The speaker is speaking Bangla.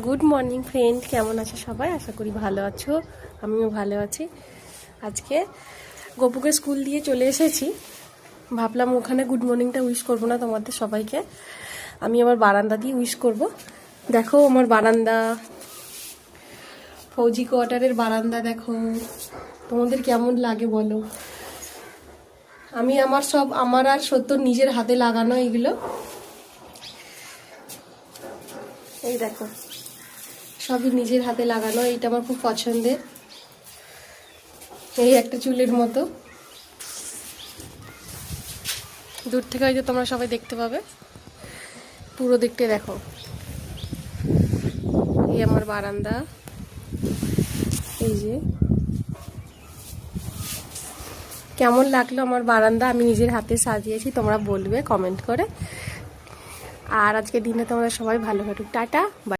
গুড মর্নিং ফ্রেন্ড, কেমন আছো সবাই? আশা করি ভালো আছো, আমিও ভালো আছি। আজকে গপুকে স্কুল দিয়ে চলে এসেছি। ভাবলাম ওখানে গুড মর্নিংটা উইশ করবো না তোমাদের সবাইকে, আমি আমার বারান্দা দিয়ে উইশ করব। দেখো আমার বারান্দা, ফৌজি কোয়ার্টারের বারান্দা দেখো, তোমাদের কেমন লাগে বলো। আমি আমার আর সত্য নিজের হাতে লাগানো এগুলো। এই দেখো সবই নিজের হাতে লাগানো, এইটা আমার খুব পছন্দের। এই একটা চুলের মতো, দূর থেকে হয়তো তোমরা সবাই দেখতে পাবে, পুরো দিকটা দেখো। এই আমার বারান্দা, এই যে কেমন লাগলো আমার বারান্দা, আমি নিজের হাতে সাজিয়েছি, তোমরা বলবে কমেন্ট করে। আর আজকে দিনে তোমরা সবাই ভালো কাটুক। টাটা।